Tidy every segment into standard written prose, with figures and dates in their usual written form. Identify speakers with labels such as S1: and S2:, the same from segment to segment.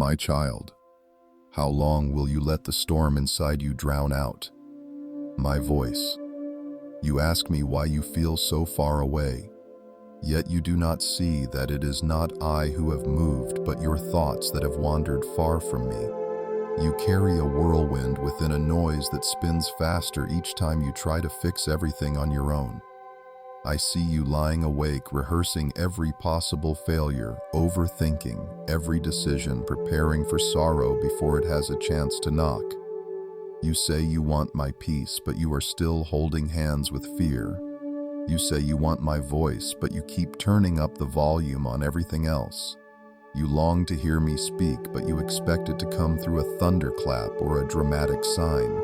S1: My child, how long will you let the storm inside you drown out my voice? You ask me why you feel so far away, yet you do not see that it is not I who have moved, but your thoughts that have wandered far from me. You carry a whirlwind within a noise that spins faster each time you try to fix everything on your own. I see you lying awake, rehearsing every possible failure, overthinking every decision, preparing for sorrow before it has a chance to knock. You say you want my peace, but you are still holding hands with fear. You say you want my voice, but you keep turning up the volume on everything else. You long to hear me speak, but you expect it to come through a thunderclap or a dramatic sign.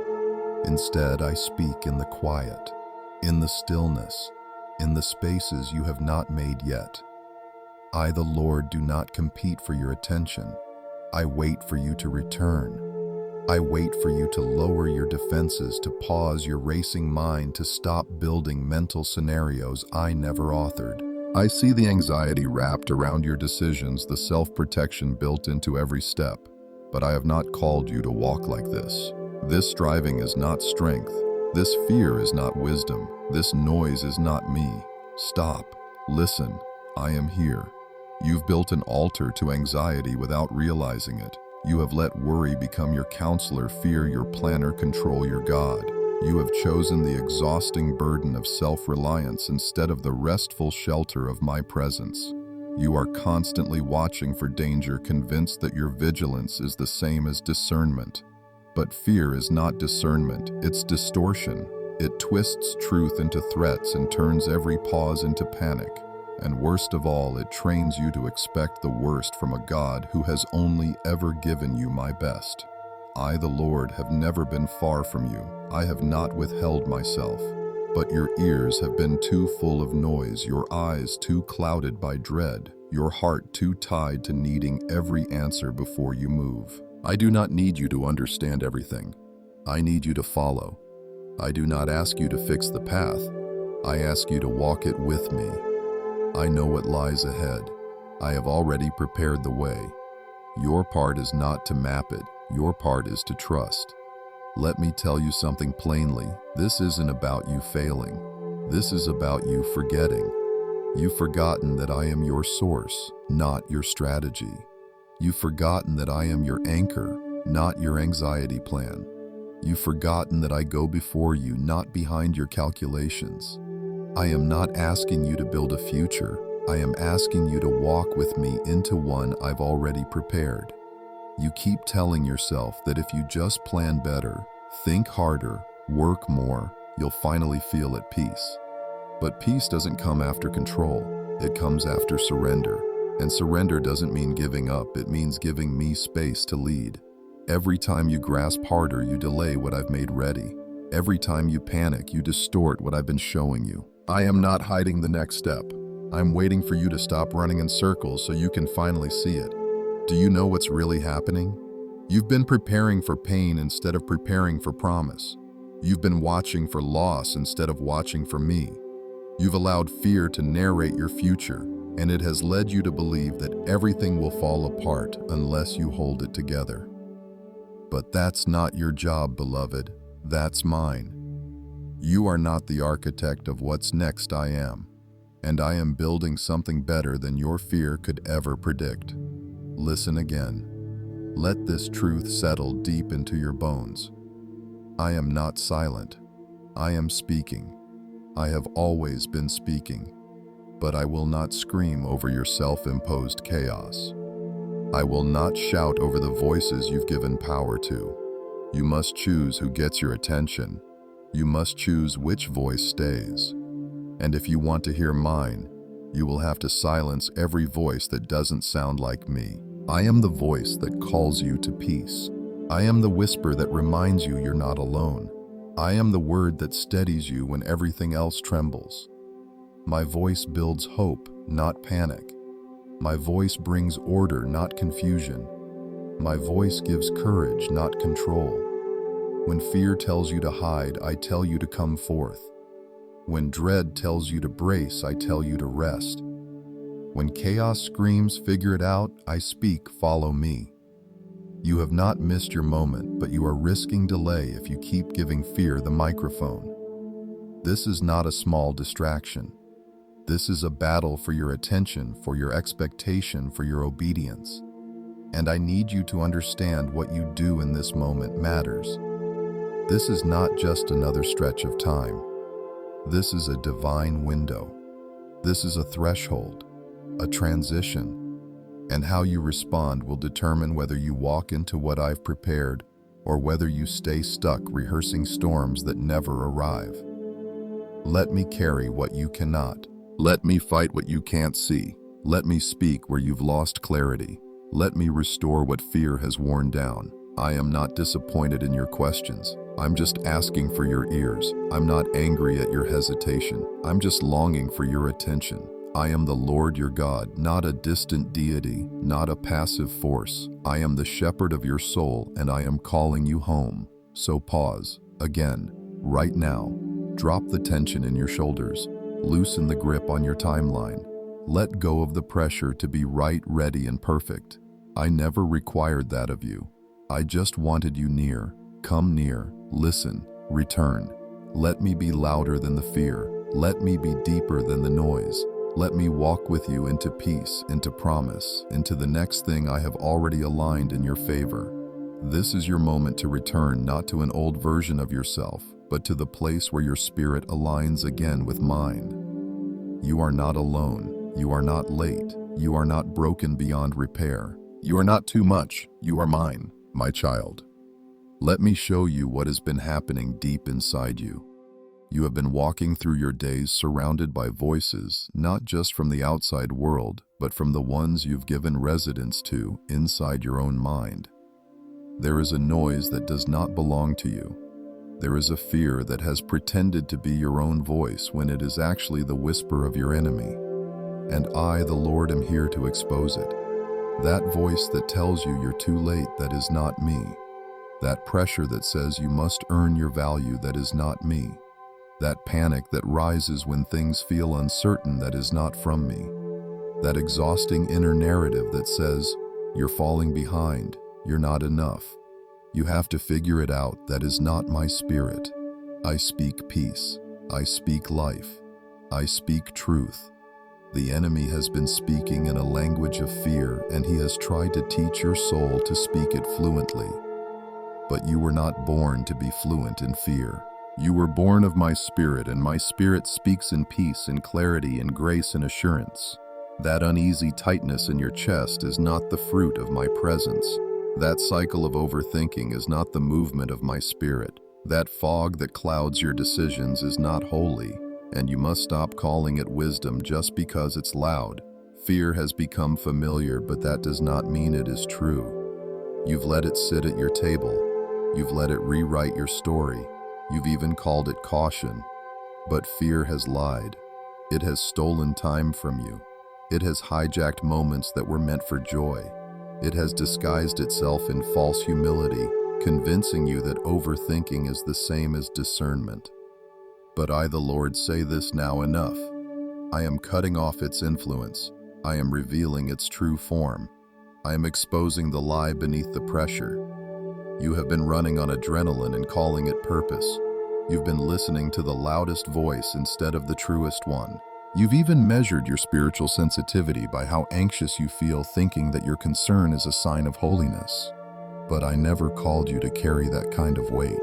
S1: Instead, I speak in the quiet, in the stillness, in the spaces you have not made yet. I, the Lord, do not compete for your attention. I wait for you to return. I wait for you to lower your defenses, to pause your racing mind, to stop building mental scenarios I never authored. I see the anxiety wrapped around your decisions, the self-protection built into every step, but I have not called you to walk like this. This striving is not strength. This fear is not wisdom. This noise is not me. Stop. Listen. I am here. You've built an altar to anxiety without realizing it. You have let worry become your counselor, fear your planner, control your God. You have chosen the exhausting burden of self-reliance instead of the restful shelter of my presence. You are constantly watching for danger, convinced that your vigilance is the same as discernment. But fear is not discernment, it's distortion. It twists truth into threats and turns every pause into panic. And worst of all, it trains you to expect the worst from a God who has only ever given you my best. I, the Lord, have never been far from you. I have not withheld myself. But your ears have been too full of noise, your eyes too clouded by dread, your heart too tied to needing every answer before you move. I do not need you to understand everything. I need you to follow. I do not ask you to fix the path. I ask you to walk it with me. I know what lies ahead. I have already prepared the way. Your part is not to map it. Your part is to trust. Let me tell you something plainly. This isn't about you failing. This is about you forgetting. You've forgotten that I am your source, not your strategy. You've forgotten that I am your anchor, not your anxiety plan. You've forgotten that I go before you, not behind your calculations. I am not asking you to build a future. I am asking you to walk with me into one I've already prepared. You keep telling yourself that if you just plan better, think harder, work more, you'll finally feel at peace. But peace doesn't come after control. It comes after surrender. And surrender doesn't mean giving up. It means giving me space to lead. Every time you grasp harder, you delay what I've made ready. Every time you panic, you distort what I've been showing you. I am not hiding the next step. I'm waiting for you to stop running in circles so you can finally see it. Do you know what's really happening? You've been preparing for pain instead of preparing for promise. You've been watching for loss instead of watching for me. You've allowed fear to narrate your future, and it has led you to believe that everything will fall apart unless you hold it together. But that's not your job, beloved. That's mine. You are not the architect of what's next. I am. And I am building something better than your fear could ever predict. Listen again. Let this truth settle deep into your bones. I am not silent. I am speaking. I have always been speaking. But I will not scream over your self-imposed chaos. I will not shout over the voices you've given power to. You must choose who gets your attention. You must choose which voice stays. And if you want to hear mine, you will have to silence every voice that doesn't sound like me. I am the voice that calls you to peace. I am the whisper that reminds you you're not alone. I am the word that steadies you when everything else trembles. My voice builds hope, not panic. My voice brings order, not confusion. My voice gives courage, not control. When fear tells you to hide, I tell you to come forth. When dread tells you to brace, I tell you to rest. When chaos screams, figure it out, I speak, follow me. You have not missed your moment, but you are risking delay if you keep giving fear the microphone. This is not a small distraction. This is a battle for your attention, for your expectation, for your obedience. And I need you to understand what you do in this moment matters. This is not just another stretch of time. This is a divine window. This is a threshold, a transition, and how you respond will determine whether you walk into what I've prepared or whether you stay stuck rehearsing storms that never arrive. Let me carry what you cannot. Let me fight what you can't see. Let me speak where you've lost clarity. Let me restore what fear has worn down. I am not disappointed in your questions. I'm just asking for your ears. I'm not angry at your hesitation. I'm just longing for your attention. I am the Lord your God, not a distant deity, not a passive force. I am the shepherd of your soul, and I am calling you home. So pause, again, right now. Drop the tension in your shoulders. Loosen the grip on your timeline. Let go of the pressure to be right, ready, and perfect. I never required that of you. I just wanted you near. Come near, listen, return. Let me be louder than the fear. Let me be deeper than the noise. Let me walk with you into peace, into promise, into the next thing I have already aligned in your favor. This is your moment to return not to an old version of yourself, but to the place where your spirit aligns again with mine. You are not alone. You are not late. You are not broken beyond repair. You are not too much. You are mine, my child. Let me show you what has been happening deep inside you. You have been walking through your days surrounded by voices, not just from the outside world, but from the ones you've given residence to inside your own mind. There is a noise that does not belong to you. There is a fear that has pretended to be your own voice when it is actually the whisper of your enemy. And I, the Lord, am here to expose it. That voice that tells you you're too late, that is not me. That pressure that says you must earn your value, that is not me. That panic that rises when things feel uncertain, that is not from me. That exhausting inner narrative that says, you're falling behind, you're not enough. You have to figure it out, that is not my spirit. I speak peace. I speak life. I speak truth. The enemy has been speaking in a language of fear, and he has tried to teach your soul to speak it fluently. But you were not born to be fluent in fear. You were born of my spirit, and my spirit speaks in peace and clarity and grace and assurance. That uneasy tightness in your chest is not the fruit of my presence. That cycle of overthinking is not the movement of my spirit. That fog that clouds your decisions is not holy, and you must stop calling it wisdom just because it's loud. Fear has become familiar, but that does not mean it is true. You've let it sit at your table. You've let it rewrite your story. You've even called it caution. But fear has lied. It has stolen time from you. It has hijacked moments that were meant for joy. It has disguised itself in false humility, convincing you that overthinking is the same as discernment. But I, the Lord, say this now: enough. I am cutting off its influence. I am revealing its true form. I am exposing the lie beneath the pressure. You have been running on adrenaline and calling it purpose. You've been listening to the loudest voice instead of the truest one. You've even measured your spiritual sensitivity by how anxious you feel, thinking that your concern is a sign of holiness. But I never called you to carry that kind of weight.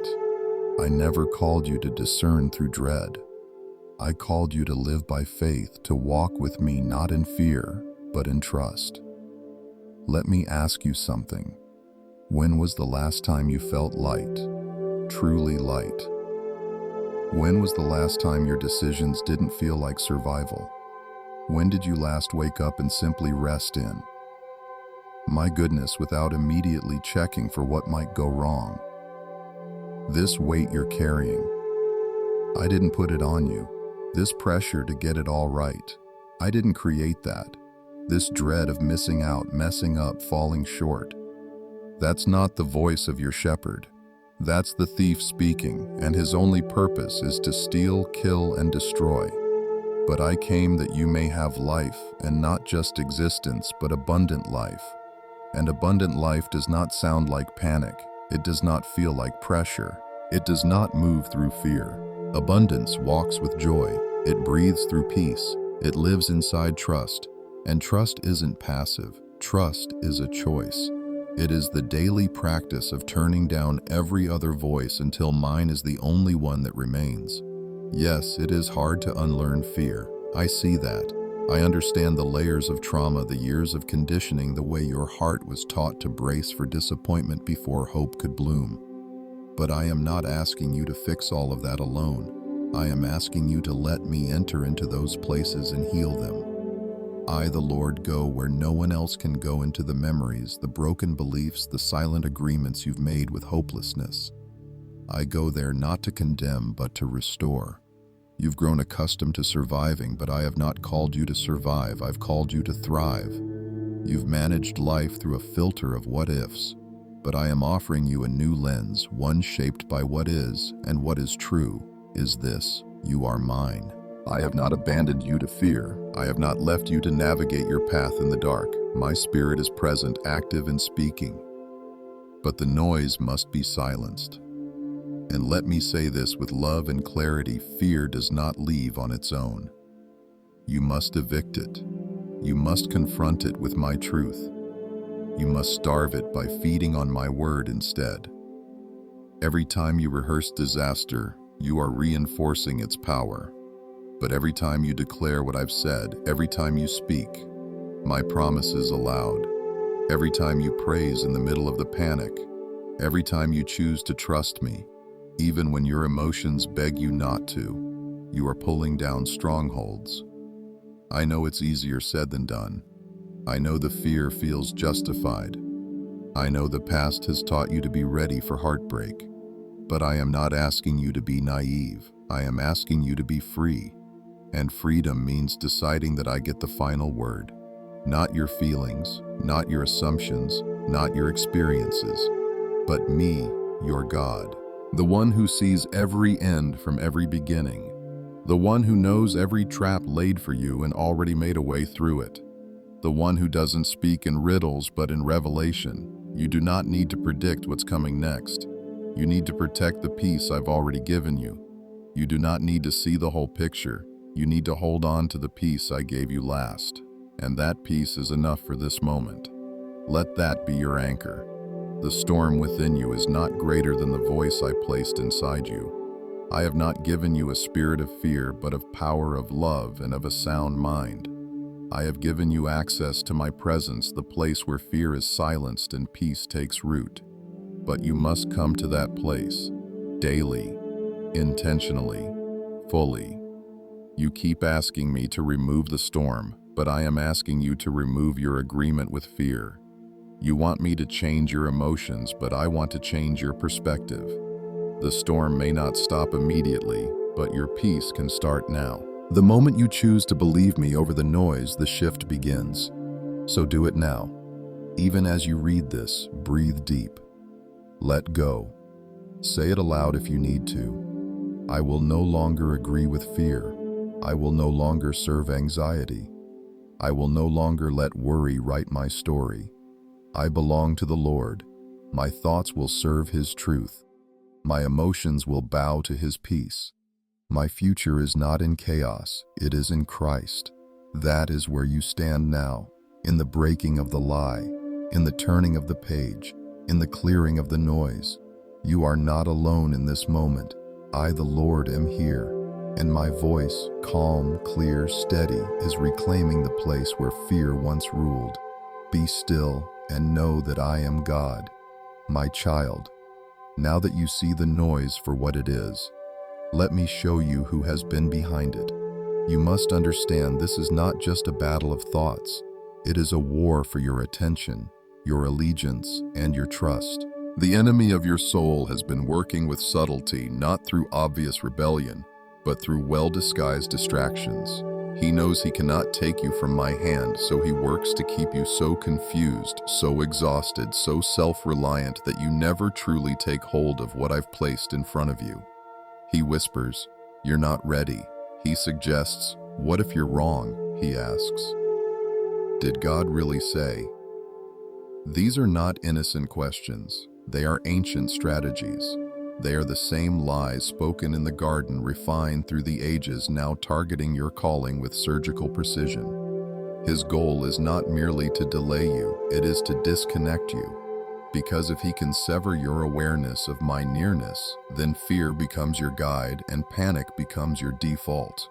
S1: I never called you to discern through dread. I called you to live by faith, to walk with me not in fear, but in trust. Let me ask you something. When was the last time you felt light, truly light? When was the last time your decisions didn't feel like survival? When did you last wake up and simply rest in? My goodness, without immediately checking for what might go wrong. This weight you're carrying, I didn't put it on you. This pressure to get it all right, I didn't create that. This dread of missing out, messing up, falling short. That's not the voice of your shepherd. That's the thief speaking, and his only purpose is to steal, kill, and destroy. But I came that you may have life, and not just existence, but abundant life. And abundant life does not sound like panic. It does not feel like pressure. It does not move through fear. Abundance walks with joy. It breathes through peace. It lives inside trust. And trust isn't passive. Trust is a choice. It is the daily practice of turning down every other voice until mine is the only one that remains. Yes, it is hard to unlearn fear. I see that. I understand the layers of trauma, the years of conditioning, the way your heart was taught to brace for disappointment before hope could bloom. But I am not asking you to fix all of that alone. I am asking you to let me enter into those places and heal them. I, the Lord, go where no one else can go, into the memories, the broken beliefs, the silent agreements you've made with hopelessness. I go there not to condemn, but to restore. You've grown accustomed to surviving, but I have not called you to survive. I've called you to thrive. You've managed life through a filter of what-ifs, but I am offering you a new lens, one shaped by what is, and what is true is this: you are mine. I have not abandoned you to fear. I have not left you to navigate your path in the dark. My spirit is present, active and speaking. But the noise must be silenced. And let me say this with love and clarity: fear does not leave on its own. You must evict it. You must confront it with my truth. You must starve it by feeding on my word instead. Every time you rehearse disaster, you are reinforcing its power. But every time you declare what I've said, every time you speak my promises aloud, every time you praise in the middle of the panic, every time you choose to trust me, even when your emotions beg you not to, you are pulling down strongholds. I know it's easier said than done. I know the fear feels justified. I know the past has taught you to be ready for heartbreak. But I am not asking you to be naive. I am asking you to be free. And freedom means deciding that I get the final word. Not your feelings, not your assumptions, not your experiences, but me, your God. The one who sees every end from every beginning. The one who knows every trap laid for you and already made a way through it. The one who doesn't speak in riddles but in revelation. You do not need to predict what's coming next. You need to protect the peace I've already given you. You do not need to see the whole picture. You need to hold on to the peace I gave you last. And that peace is enough for this moment. Let that be your anchor. The storm within you is not greater than the voice I placed inside you. I have not given you a spirit of fear, but of power, of love, and of a sound mind. I have given you access to my presence, the place where fear is silenced and peace takes root. But you must come to that place, daily, intentionally, fully. You keep asking me to remove the storm, but I am asking you to remove your agreement with fear. You want me to change your emotions, but I want to change your perspective. The storm may not stop immediately, but your peace can start now. The moment you choose to believe me over the noise, the shift begins. So do it now. Even as you read this, breathe deep. Let go. Say it aloud if you need to. I will no longer agree with fear. I will no longer serve anxiety. I will no longer let worry write my story. I belong to the Lord. My thoughts will serve His truth. My emotions will bow to His peace. My future is not in chaos, it is in Christ. That is where you stand now, in the breaking of the lie, in the turning of the page, in the clearing of the noise. You are not alone in this moment. I, the Lord, am here. And my voice, calm, clear, steady, is reclaiming the place where fear once ruled. Be still and know that I am God. My child, now that you see the noise for what it is, let me show you who has been behind it. You must understand this is not just a battle of thoughts. It is a war for your attention, your allegiance, and your trust. The enemy of your soul has been working with subtlety, not through obvious rebellion, but through well-disguised distractions. He knows he cannot take you from my hand, so he works to keep you so confused, so exhausted, so self-reliant that you never truly take hold of what I've placed in front of you. He whispers, "You're not ready." He suggests, "What if you're wrong?" He asks, "Did God really say?" These are not innocent questions. They are ancient strategies. They are the same lies spoken in the garden, refined through the ages, now targeting your calling with surgical precision. His goal is not merely to delay you, it is to disconnect you. Because if he can sever your awareness of my nearness, then fear becomes your guide and panic becomes your default.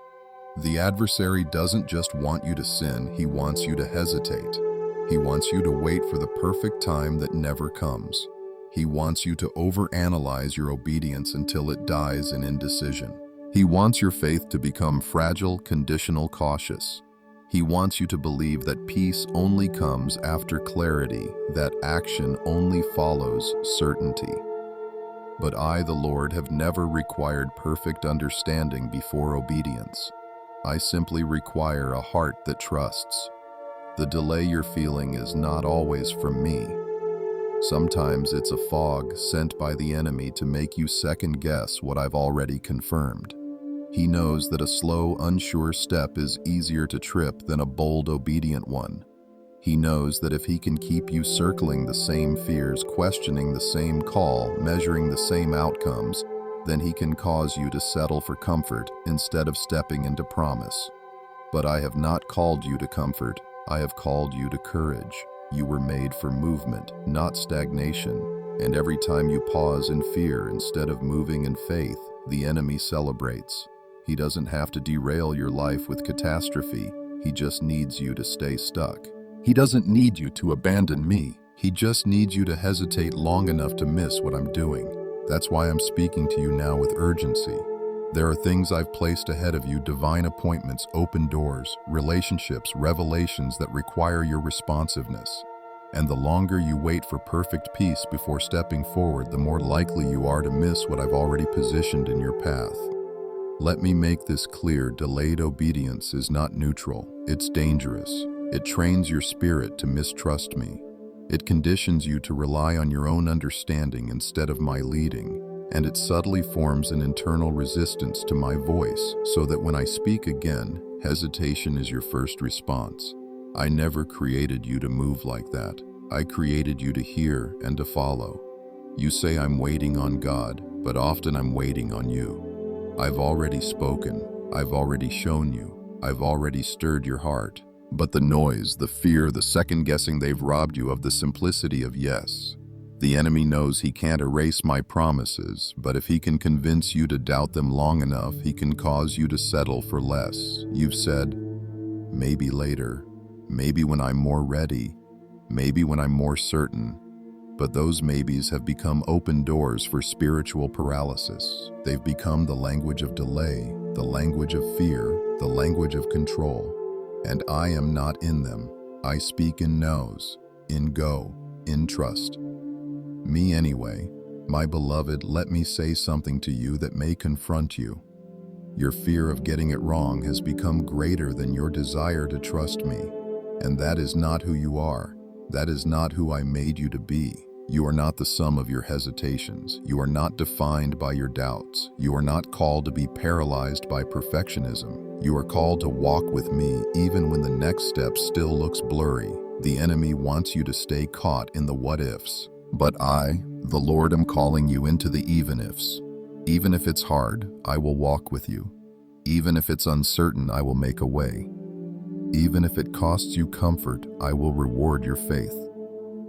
S1: The adversary doesn't just want you to sin, he wants you to hesitate. He wants you to wait for the perfect time that never comes. He wants you to overanalyze your obedience until it dies in indecision. He wants your faith to become fragile, conditional, cautious. He wants you to believe that peace only comes after clarity, that action only follows certainty. But I, the Lord, have never required perfect understanding before obedience. I simply require a heart that trusts. The delay you're feeling is not always from me. Sometimes it's a fog sent by the enemy to make you second-guess what I've already confirmed. He knows that a slow, unsure step is easier to trip than a bold, obedient one. He knows that if he can keep you circling the same fears, questioning the same call, measuring the same outcomes, then he can cause you to settle for comfort instead of stepping into promise. But I have not called you to comfort. I have called you to courage. You were made for movement, not stagnation. And every time you pause in fear instead of moving in faith, the enemy celebrates. He doesn't have to derail your life with catastrophe. He just needs you to stay stuck. He doesn't need you to abandon me. He just needs you to hesitate long enough to miss what I'm doing. That's why I'm speaking to you now with urgency. There are things I've placed ahead of you, divine appointments, open doors, relationships, revelations that require your responsiveness. And the longer you wait for perfect peace before stepping forward, the more likely you are to miss what I've already positioned in your path. Let me make this clear: delayed obedience is not neutral. It's dangerous. It trains your spirit to mistrust me. It conditions you to rely on your own understanding instead of my leading. And it subtly forms an internal resistance to my voice, so that when I speak again, hesitation is your first response. I never created you to move like that. I created you to hear and to follow. You say I'm waiting on God, but often I'm waiting on you. I've already spoken. I've already shown you. I've already stirred your heart. But the noise, the fear, the second-guessing, they've robbed you of the simplicity of yes. The enemy knows he can't erase my promises, but if he can convince you to doubt them long enough, he can cause you to settle for less. You've said, maybe later, maybe when I'm more ready, maybe when I'm more certain. But those maybes have become open doors for spiritual paralysis. They've become the language of delay, the language of fear, the language of control. And I am not in them. I speak in no's, in go, in trust. Me anyway. My beloved, let me say something to you that may confront you. Your fear of getting it wrong has become greater than your desire to trust me. And that is not who you are. That is not who I made you to be. You are not the sum of your hesitations. You are not defined by your doubts. You are not called to be paralyzed by perfectionism. You are called to walk with me even when the next step still looks blurry. The enemy wants you to stay caught in the what-ifs. But I, the Lord, am calling you into the even-ifs. Even if it's hard, I will walk with you. Even if it's uncertain, I will make a way. Even if it costs you comfort, I will reward your faith.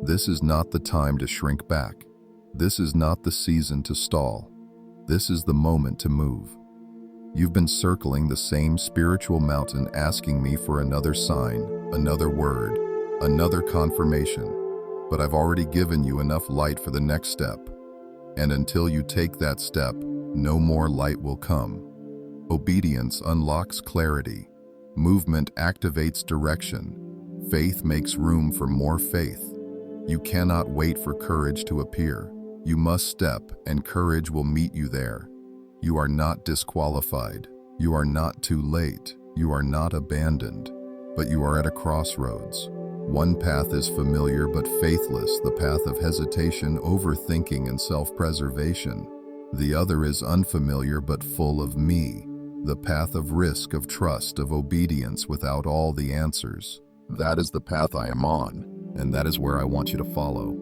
S1: This is not the time to shrink back. This is not the season to stall. This is the moment to move. You've been circling the same spiritual mountain, asking me for another sign, another word, another confirmation. But I've already given you enough light for the next step. And until you take that step, no more light will come. Obedience unlocks clarity. Movement activates direction. Faith makes room for more faith. You cannot wait for courage to appear. You must step, and courage will meet you there. You are not disqualified. You are not too late. You are not abandoned. But you are at a crossroads. One path is familiar but faithless, the path of hesitation, overthinking, and self-preservation. The other is unfamiliar but full of me, the path of risk, of trust, of obedience without all the answers. That is the path I am on. And that is where I want you to follow.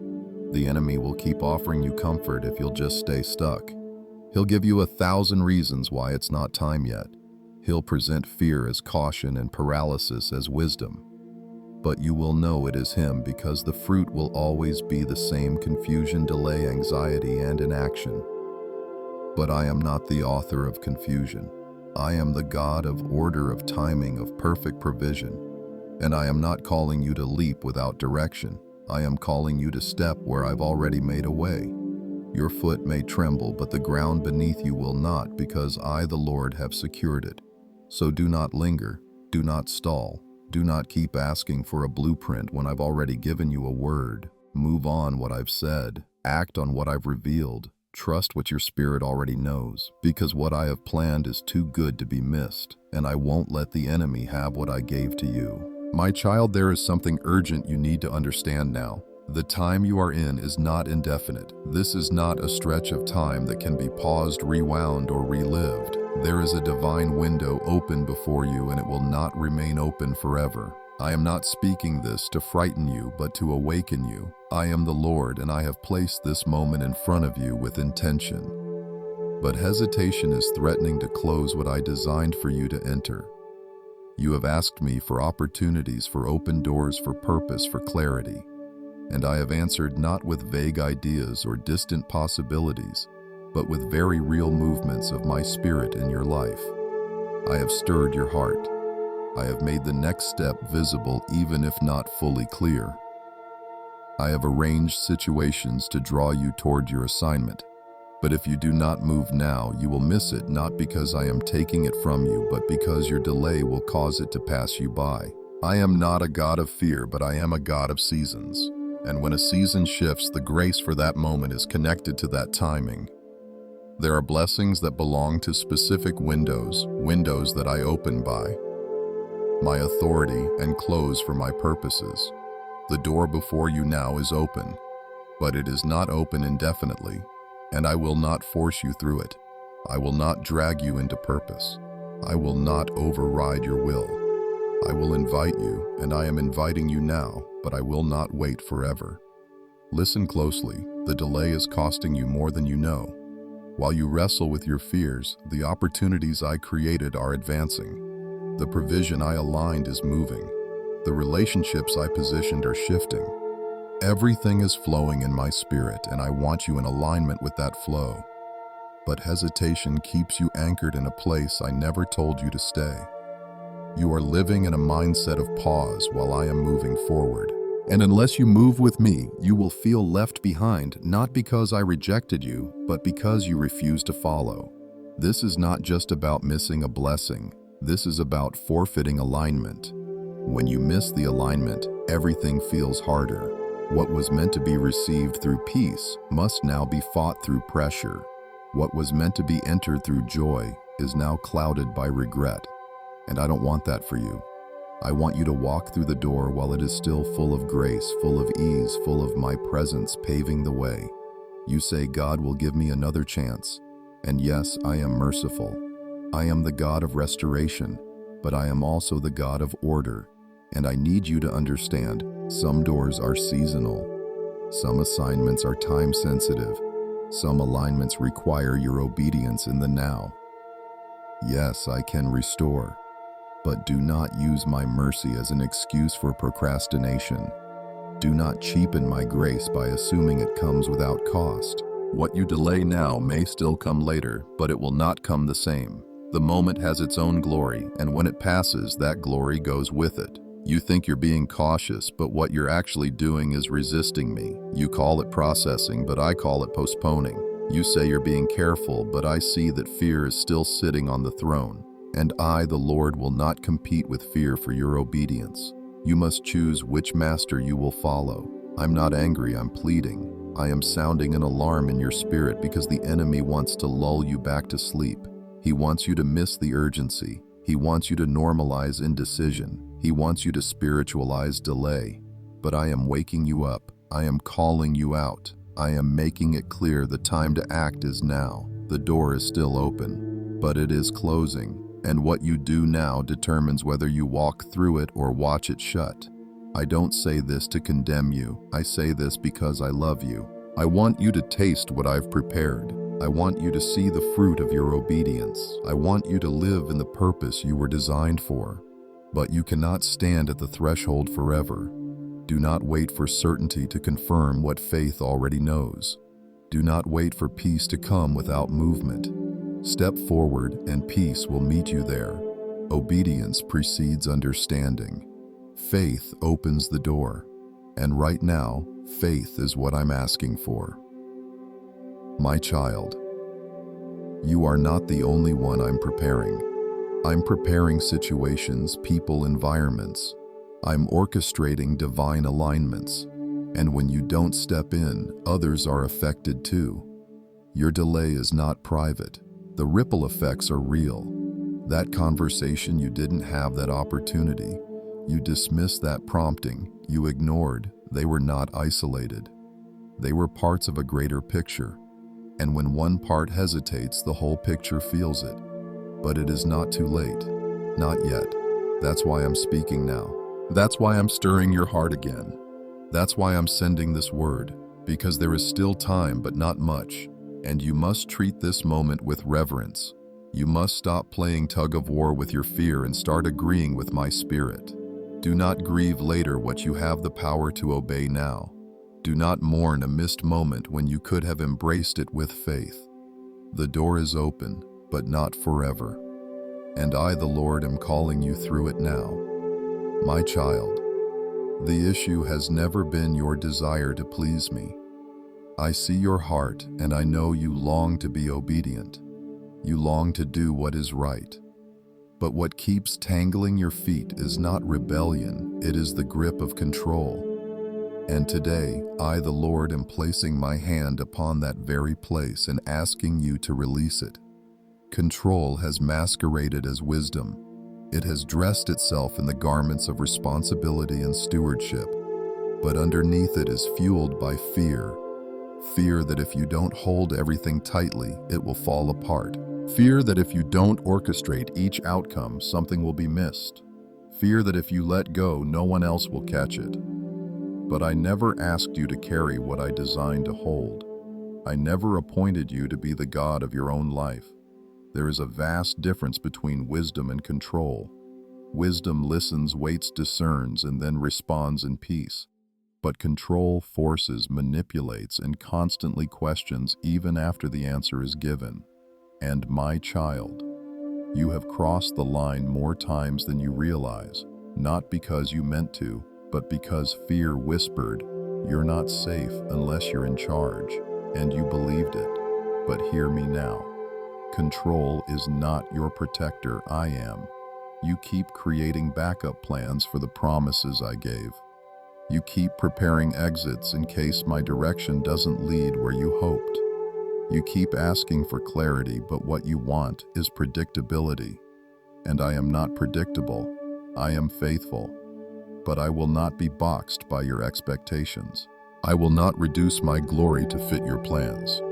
S1: The enemy will keep offering you comfort if you'll just stay stuck. He'll give you 1,000 reasons why it's not time yet. He'll present fear as caution and paralysis as wisdom. But you will know it is him because the fruit will always be the same: confusion, delay, anxiety, and inaction. But I am not the author of confusion. I am the God of order, of timing, of perfect provision. And I am not calling you to leap without direction. I am calling you to step where I've already made a way. Your foot may tremble, but the ground beneath you will not, because I, the Lord, have secured it. So do not linger, do not stall, do not keep asking for a blueprint when I've already given you a word. Move on what I've said, act on what I've revealed, trust what your spirit already knows, because what I have planned is too good to be missed, and I won't let the enemy have what I gave to you. My child, there is something urgent you need to understand now. The time you are in is not indefinite. This is not a stretch of time that can be paused, rewound, or relived. There is a divine window open before you, and it will not remain open forever. I am not speaking this to frighten you, but to awaken you. I am the Lord, and I have placed this moment in front of you with intention. But hesitation is threatening to close what I designed for you to enter. You have asked me for opportunities, for open doors, for purpose, for clarity. And I have answered not with vague ideas or distant possibilities, but with very real movements of my spirit in your life. I have stirred your heart. I have made the next step visible, even if not fully clear. I have arranged situations to draw you toward your assignment. But if you do not move now, you will miss it, not because I am taking it from you, but because your delay will cause it to pass you by. I am not a God of fear, but I am a God of seasons. And when a season shifts, the grace for that moment is connected to that timing. There are blessings that belong to specific windows that I open by my authority and close for my purposes. The door before you now is open, but it is not open indefinitely. And I will not force you through it. I will not drag you into purpose. I will not override your will. I will invite you, and I am inviting you now, but I will not wait forever. Listen closely. The delay is costing you more than you know. While you wrestle with your fears, the opportunities I created are advancing. The provision I aligned is moving. The relationships I positioned are shifting. Everything is flowing in my spirit, and I want you in alignment with that flow. But hesitation keeps you anchored in a place I never told you to stay. You are living in a mindset of pause while I am moving forward. And unless you move with me, you will feel left behind, not because I rejected you, but because you refuse to follow. This is not just about missing a blessing. This is about forfeiting alignment. When you miss the alignment, everything feels harder. What was meant to be received through peace must now be fought through pressure. What was meant to be entered through joy is now clouded by regret. And I don't want that for you. I want you to walk through the door while it is still full of grace, full of ease, full of my presence paving the way. You say, God will give me another chance. And yes, I am merciful. I am the God of restoration, but I am also the God of order. And I need you to understand, some doors are seasonal. Some assignments are time-sensitive. Some alignments require your obedience in the now. Yes, I can restore, but do not use my mercy as an excuse for procrastination. Do not cheapen my grace by assuming it comes without cost. What you delay now may still come later, but it will not come the same. The moment has its own glory, and when it passes, that glory goes with it. You think you're being cautious, but what you're actually doing is resisting me. You call it processing, but I call it postponing. You say you're being careful, but I see that fear is still sitting on the throne. And I, the Lord, will not compete with fear for your obedience. You must choose which master you will follow. I'm not angry, I'm pleading. I am sounding an alarm in your spirit because the enemy wants to lull you back to sleep. He wants you to miss the urgency. He wants you to normalize indecision. He wants you to spiritualize delay. But I am waking you up. I am calling you out. I am making it clear the time to act is now. The door is still open, but it is closing. And what you do now determines whether you walk through it or watch it shut. I don't say this to condemn you. I say this because I love you. I want you to taste what I've prepared. I want you to see the fruit of your obedience. I want you to live in the purpose you were designed for. But you cannot stand at the threshold forever. Do not wait for certainty to confirm what faith already knows. Do not wait for peace to come without movement. Step forward and peace will meet you there. Obedience precedes understanding. Faith opens the door. And right now, faith is what I'm asking for. My child, you are not the only one I'm preparing. I'm preparing situations, people, environments. I'm orchestrating divine alignments. And when you don't step in, others are affected too. Your delay is not private. The ripple effects are real. That conversation you didn't have, that opportunity. You dismissed that prompting. You ignored. They were not isolated. They were parts of a greater picture. And when one part hesitates, the whole picture feels it. But it is not too late. Not yet. That's why I'm speaking now. That's why I'm stirring your heart again. That's why I'm sending this word. Because there is still time, but not much. And you must treat this moment with reverence. You must stop playing tug of war with your fear and start agreeing with my spirit. Do not grieve later what you have the power to obey now. Do not mourn a missed moment when you could have embraced it with faith. The door is open, but not forever. And I, the Lord, am calling you through it now. My child, the issue has never been your desire to please me. I see your heart, and I know you long to be obedient. You long to do what is right. But what keeps tangling your feet is not rebellion, it is the grip of control. And today, I, the Lord, am placing my hand upon that very place and asking you to release it. Control has masqueraded as wisdom. It has dressed itself in the garments of responsibility and stewardship. But underneath it is fueled by fear. Fear that if you don't hold everything tightly, it will fall apart. Fear that if you don't orchestrate each outcome, something will be missed. Fear that if you let go, no one else will catch it. But I never asked you to carry what I designed to hold. I never appointed you to be the God of your own life. There is a vast difference between wisdom and control. Wisdom listens, waits, discerns, and then responds in peace. But control forces, manipulates, and constantly questions even after the answer is given. And my child, you have crossed the line more times than you realize, not because you meant to, but because fear whispered, "You're not safe unless you're in charge," and you believed it. But hear me now. Control is not your protector, I am. You keep creating backup plans for the promises I gave. You keep preparing exits in case my direction doesn't lead where you hoped. You keep asking for clarity, but what you want is predictability. And I am not predictable. I am faithful. But I will not be boxed by your expectations. I will not reduce my glory to fit your plans.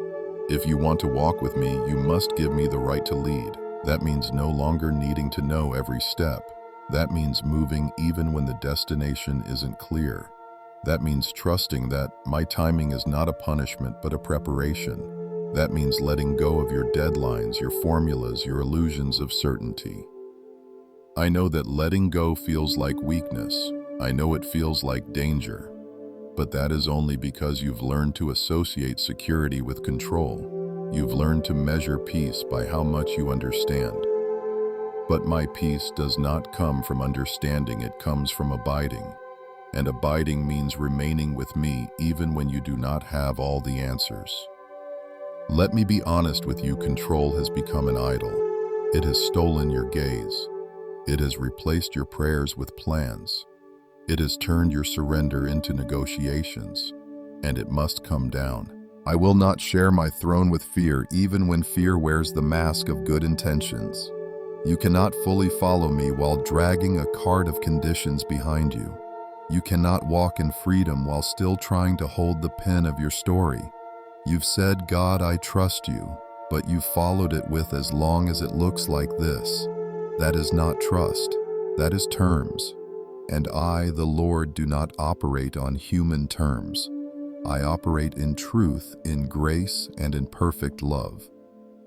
S1: If you want to walk with me, you must give me the right to lead. That means no longer needing to know every step. That means moving even when the destination isn't clear. That means trusting that my timing is not a punishment but a preparation. That means letting go of your deadlines, your formulas, your illusions of certainty. I know that letting go feels like weakness. I know it feels like danger. But that is only because you've learned to associate security with control. You've learned to measure peace by how much you understand. But my peace does not come from understanding, it comes from abiding. And abiding means remaining with me even when you do not have all the answers. Let me be honest with you, control has become an idol. It has stolen your gaze. It has replaced your prayers with plans. It has turned your surrender into negotiations. And it must come down. I will not share my throne with fear, even when fear wears the mask of good intentions. You cannot fully follow me while dragging a cart of conditions behind you. You cannot walk in freedom while still trying to hold the pen of your story. You've said, "God, I trust you," but you've followed it with "as long as it looks like this." That is not trust. That is terms. And I, the Lord, do not operate on human terms. I operate in truth, in grace, and in perfect love.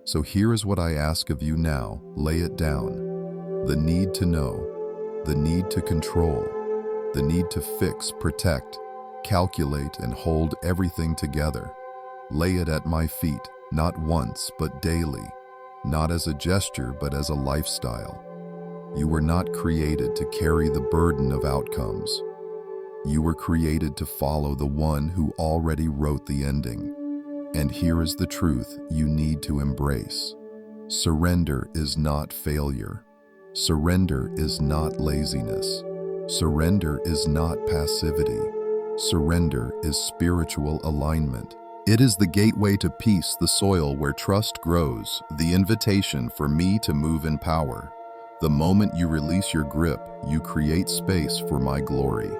S1: So here is what I ask of you now. Lay it down. The need to know, the need to control, the need to fix, protect, calculate, and hold everything together. Lay it at my feet, not once, but daily, not as a gesture, but as a lifestyle. You were not created to carry the burden of outcomes. You were created to follow the one who already wrote the ending. And here is the truth you need to embrace. Surrender is not failure. Surrender is not laziness. Surrender is not passivity. Surrender is spiritual alignment. It is the gateway to peace, the soil where trust grows, the invitation for me to move in power. The moment you release your grip, you create space for my glory.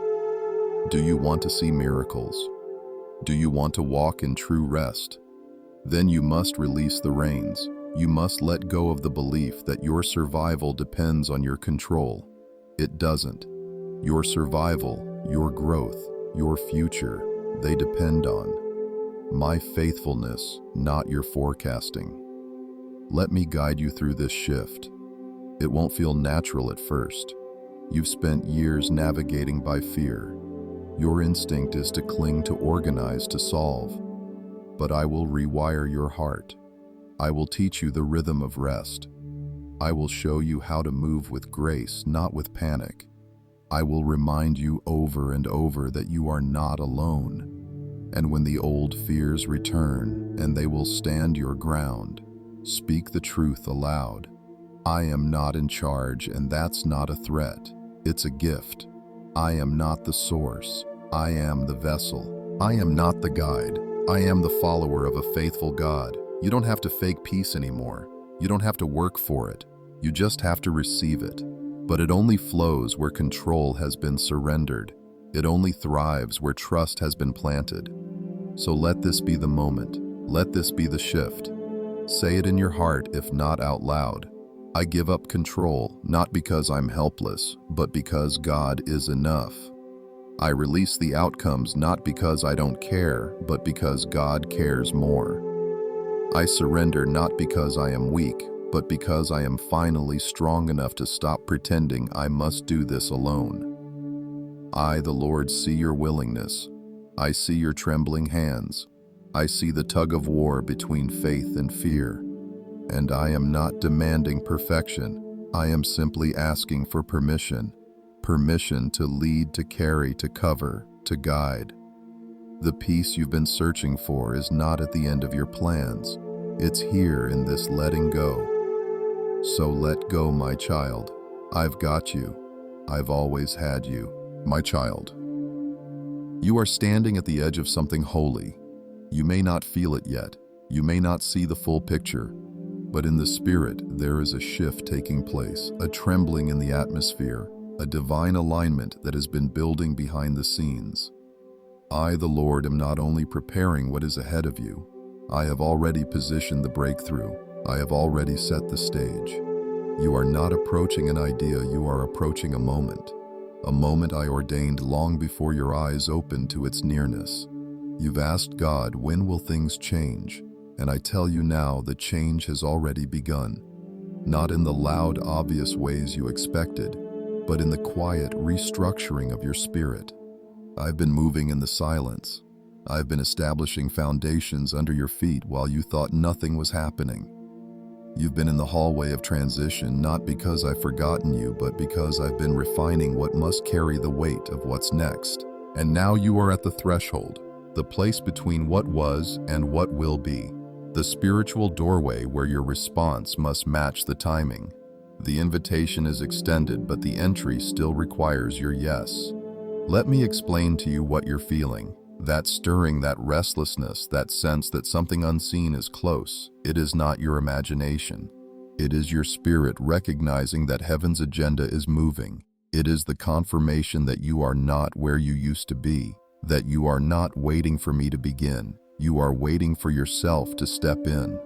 S1: Do you want to see miracles? Do you want to walk in true rest? Then you must release the reins. You must let go of the belief that your survival depends on your control. It doesn't. Your survival, your growth, your future, they depend on my faithfulness, not your forecasting. Let me guide you through this shift. It won't feel natural at first. You've spent years navigating by fear. Your instinct is to cling, to organize, to solve. But I will rewire your heart. I will teach you the rhythm of rest. I will show you how to move with grace, not with panic. I will remind you over and over that you are not alone. And when the old fears return, and they will stand your ground, speak the truth aloud. I am not in charge, and that's not a threat. It's a gift. I am not the source. I am the vessel. I am not the guide. I am the follower of a faithful God. You don't have to fake peace anymore. You don't have to work for it. You just have to receive it. But it only flows where control has been surrendered. It only thrives where trust has been planted. So let this be the moment. Let this be the shift. Say it in your heart, if not out loud. I give up control, not because I'm helpless, but because God is enough. I release the outcomes not because I don't care, but because God cares more. I surrender not because I am weak, but because I am finally strong enough to stop pretending I must do this alone. I, the Lord, see your willingness. I see your trembling hands. I see the tug of war between faith and fear. And I am not demanding perfection. I am simply asking for permission. Permission to lead, to carry, to cover, to guide. The peace you've been searching for is not at the end of your plans. It's here in this letting go. So let go, my child. I've got you. I've always had you, my child. You are standing at the edge of something holy. You may not feel it yet. You may not see the full picture. But in the spirit, there is a shift taking place, a trembling in the atmosphere, a divine alignment that has been building behind the scenes. I, the Lord, am not only preparing what is ahead of you. I have already positioned the breakthrough. I have already set the stage. You are not approaching an idea, you are approaching a moment I ordained long before your eyes opened to its nearness. You've asked God, when will things change? And I tell you now, the change has already begun. Not in the loud, obvious ways you expected, but in the quiet restructuring of your spirit. I've been moving in the silence. I've been establishing foundations under your feet while you thought nothing was happening. You've been in the hallway of transition, not because I've forgotten you, but because I've been refining what must carry the weight of what's next. And now you are at the threshold, the place between what was and what will be. The spiritual doorway where your response must match the timing. The invitation is extended, but the entry still requires your yes. Let me explain to you what you're feeling. That stirring, that restlessness, that sense that something unseen is close. It is not your imagination. It is your spirit recognizing that heaven's agenda is moving. It is the confirmation that you are not where you used to be, that you are not waiting for me to begin. You are waiting for yourself to step in.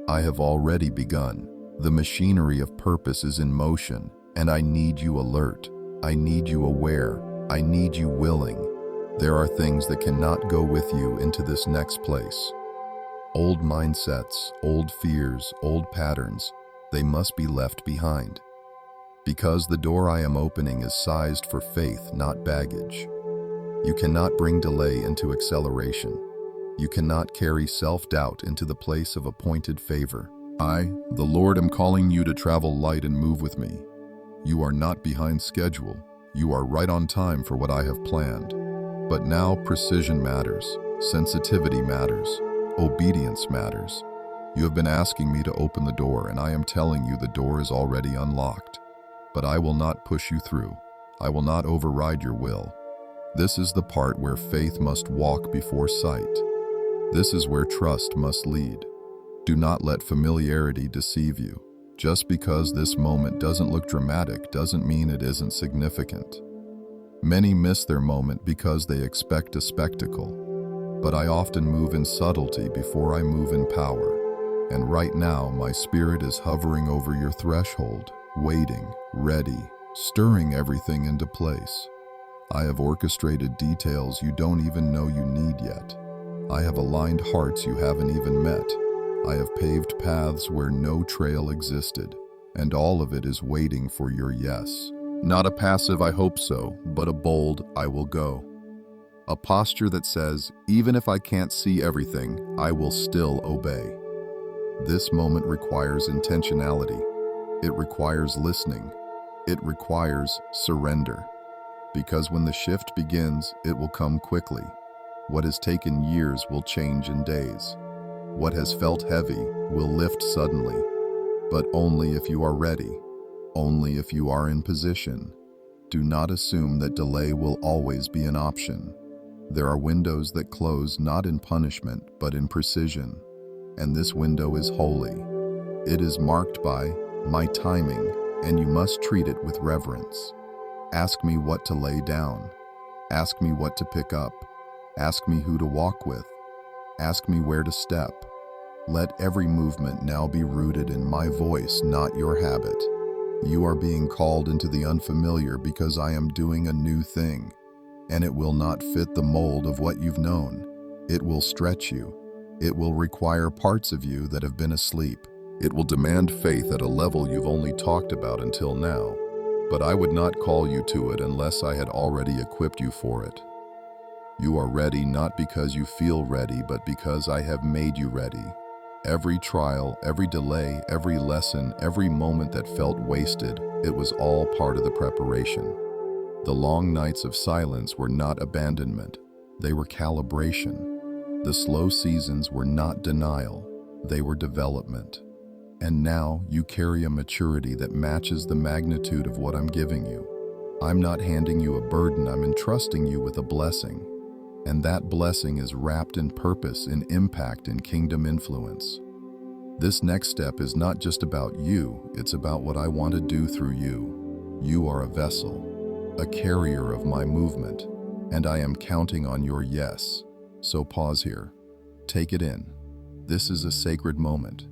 S1: I have already begun. The machinery of purpose is in motion, and I need you alert. I need you aware. I need you willing. There are things that cannot go with you into this next place. Old mindsets, old fears, old patterns, they must be left behind. Because the door I am opening is sized for faith, not baggage. You cannot bring delay into acceleration. You cannot carry self-doubt into the place of appointed favor. I, the Lord, am calling you to travel light and move with me. You are not behind schedule. You are right on time for what I have planned. But now precision matters, sensitivity matters, obedience matters. You have been asking me to open the door, and I am telling you the door is already unlocked. But I will not push you through. I will not override your will. This is the part where faith must walk before sight. This is where trust must lead. Do not let familiarity deceive you. Just because this moment doesn't look dramatic doesn't mean it isn't significant. Many miss their moment because they expect a spectacle. But I often move in subtlety before I move in power. And right now, my spirit is hovering over your threshold, waiting, ready, stirring everything into place. I have orchestrated details you don't even know you need yet. I have aligned hearts you haven't even met. I have paved paths where no trail existed, and all of it is waiting for your yes. Not a passive "I hope so," but a bold "I will go." A posture that says, even if I can't see everything, I will still obey. This moment requires intentionality. It requires listening. It requires surrender. Because when the shift begins, it will come quickly. What has taken years will change in days. What has felt heavy will lift suddenly, but only if you are ready, only if you are in position. Do not assume that delay will always be an option. There are windows that close not in punishment, but in precision. And this window is holy. It is marked by my timing, and you must treat it with reverence. Ask me what to lay down. Ask me what to pick up. Ask me who to walk with. Ask me where to step. Let every movement now be rooted in my voice, not your habit. You are being called into the unfamiliar because I am doing a new thing, and it will not fit the mold of what you've known. It will stretch you. It will require parts of you that have been asleep. It will demand faith at a level you've only talked about until now. But I would not call you to it unless I had already equipped you for it. You are ready not because you feel ready, but because I have made you ready. Every trial, every delay, every lesson, every moment that felt wasted, it was all part of the preparation. The long nights of silence were not abandonment, they were calibration. The slow seasons were not denial, they were development. And now you carry a maturity that matches the magnitude of what I'm giving you. I'm not handing you a burden, I'm entrusting you with a blessing. And that blessing is wrapped in purpose, in impact, in kingdom influence. This next step is not just about you, it's about what I want to do through you. You are a vessel, a carrier of my movement, and I am counting on your yes. So pause here. Take it in. This is a sacred moment.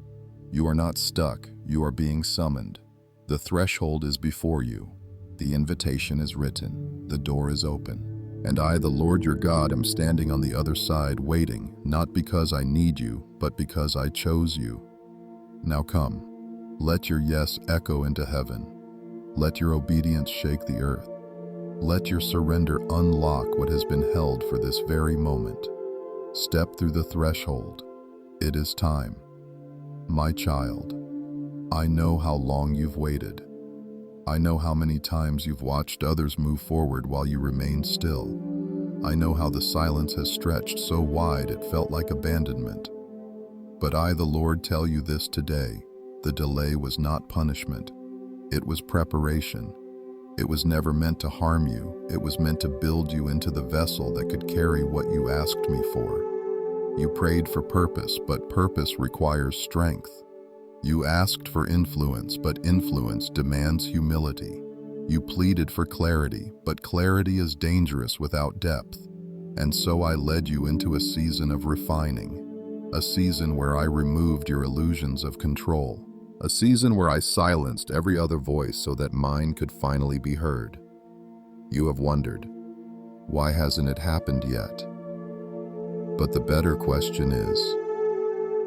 S1: You are not stuck, you are being summoned. The threshold is before you. The invitation is written. The door is open. And I, the Lord your God, am standing on the other side waiting, not because I need you, but because I chose you. Now come, let your yes echo into heaven. Let your obedience shake the earth. Let your surrender unlock what has been held for this very moment. Step through the threshold. It is time. My child, I know how long you've waited. I know how many times you've watched others move forward while you remain still. I know how the silence has stretched so wide it felt like abandonment. But I, the Lord, tell you this today. The delay was not punishment. It was preparation. It was never meant to harm you. It was meant to build you into the vessel that could carry what you asked me for. You prayed for purpose, but purpose requires strength. You asked for influence, but influence demands humility. You pleaded for clarity, but clarity is dangerous without depth. And so I led you into a season of refining, a season where I removed your illusions of control, a season where I silenced every other voice so that mine could finally be heard. You have wondered, why hasn't it happened yet? But the better question is,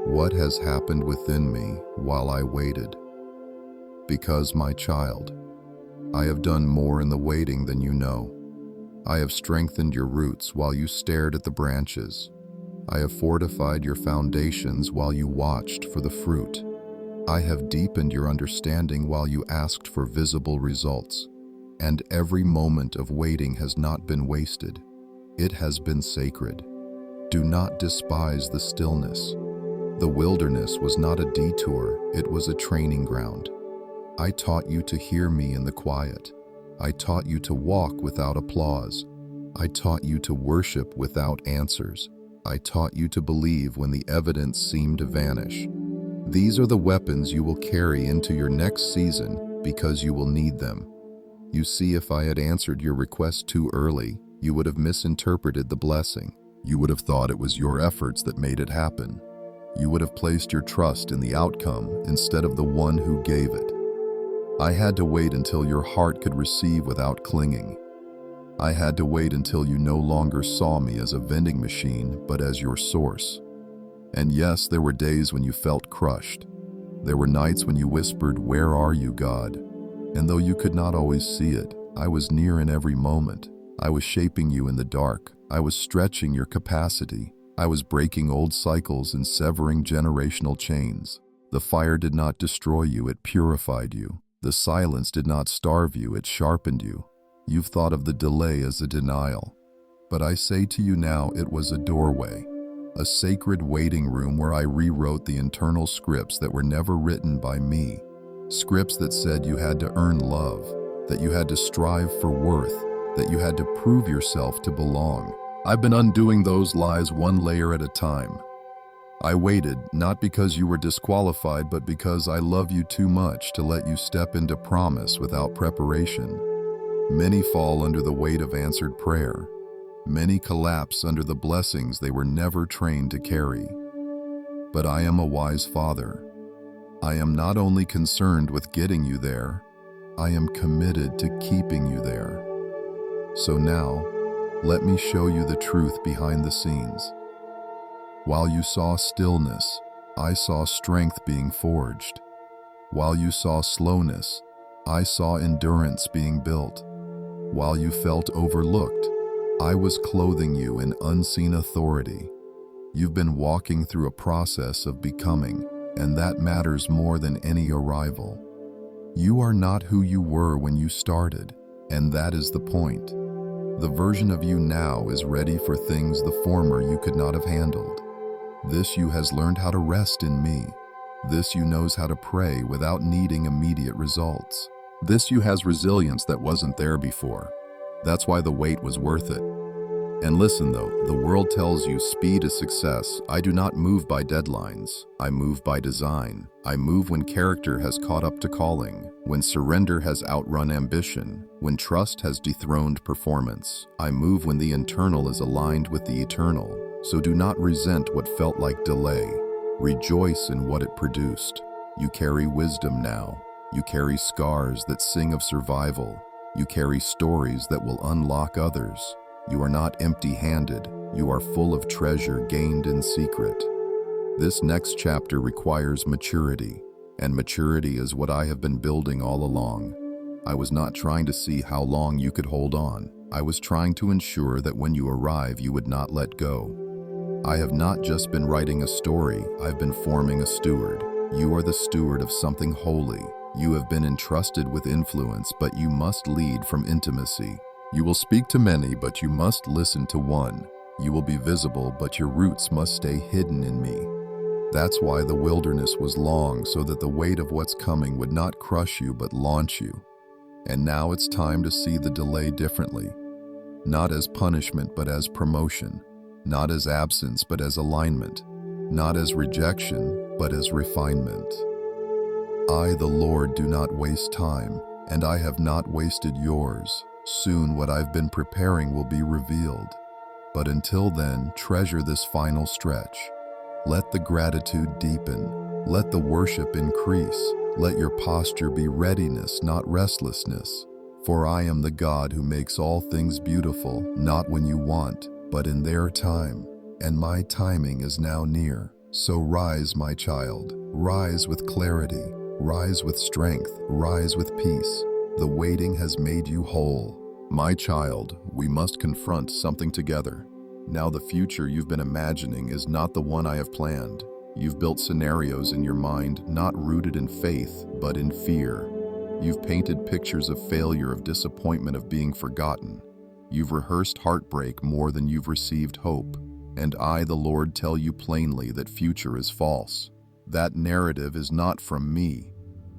S1: what has happened within me while I waited? Because, my child, I have done more in the waiting than you know. I have strengthened your roots while you stared at the branches. I have fortified your foundations while you watched for the fruit. I have deepened your understanding while you asked for visible results. And every moment of waiting has not been wasted. It has been sacred. Do not despise the stillness. The wilderness was not a detour, it was a training ground. I taught you to hear me in the quiet. I taught you to walk without applause. I taught you to worship without answers. I taught you to believe when the evidence seemed to vanish. These are the weapons you will carry into your next season because you will need them. You see, if I had answered your request too early, you would have misinterpreted the blessing. You would have thought it was your efforts that made it happen. You would have placed your trust in the outcome instead of the one who gave it. I had to wait until your heart could receive without clinging. I had to wait until you no longer saw me as a vending machine, but as your source. And yes, there were days when you felt crushed. There were nights when you whispered, "Where are you, God?" And though you could not always see it, I was near in every moment. I was shaping you in the dark. I was stretching your capacity. I was breaking old cycles and severing generational chains. The fire did not destroy you, it purified you. The silence did not starve you, it sharpened you. You've thought of the delay as a denial. But I say to you now, it was a doorway, a sacred waiting room where I rewrote the internal scripts that were never written by me. Scripts that said you had to earn love, that you had to strive for worth, that you had to prove yourself to belong. I've been undoing those lies one layer at a time. I waited, not because you were disqualified, but because I love you too much to let you step into promise without preparation. Many fall under the weight of answered prayer. Many collapse under the blessings they were never trained to carry. But I am a wise father. I am not only concerned with getting you there, I am committed to keeping you there. So now, let me show you the truth behind the scenes. While you saw stillness, I saw strength being forged. While you saw slowness, I saw endurance being built. While you felt overlooked, I was clothing you in unseen authority. You've been walking through a process of becoming, and that matters more than any arrival. You are not who you were when you started, and that is the point. The version of you now is ready for things the former you could not have handled. This you has learned how to rest in me. This you knows how to pray without needing immediate results. This you has resilience that wasn't there before. That's why the wait was worth it. And listen though, the world tells you speed is success. I do not move by deadlines. I move by design. I move when character has caught up to calling, when surrender has outrun ambition, when trust has dethroned performance. I move when the internal is aligned with the eternal. So do not resent what felt like delay. Rejoice in what it produced. You carry wisdom now. You carry scars that sing of survival. You carry stories that will unlock others. You are not empty-handed. You are full of treasure gained in secret. This next chapter requires maturity, and maturity is what I have been building all along. I was not trying to see how long you could hold on. I was trying to ensure that when you arrive, you would not let go. I have not just been writing a story, I've been forming a steward. You are the steward of something holy. You have been entrusted with influence, but you must lead from intimacy. You will speak to many, but you must listen to one. You will be visible, but your roots must stay hidden in me. That's why the wilderness was long, so that the weight of what's coming would not crush you, but launch you. And now it's time to see the delay differently. Not as punishment, but as promotion. Not as absence, but as alignment. Not as rejection, but as refinement. I, the Lord, do not waste time, and I have not wasted yours. Soon what I've been preparing will be revealed. But until then, treasure this final stretch. Let the gratitude deepen. Let the worship increase. Let your posture be readiness, not restlessness. For I am the God who makes all things beautiful, not when you want, but in their time. And my timing is now near. So rise, my child. Rise with clarity. Rise with strength. Rise with peace. The waiting has made you whole. My child, we must confront something together. Now the future you've been imagining is not the one I have planned. You've built scenarios in your mind not rooted in faith, but in fear. You've painted pictures of failure, of disappointment, of being forgotten. You've rehearsed heartbreak more than you've received hope. And I, the Lord, tell you plainly that future is false. That narrative is not from me.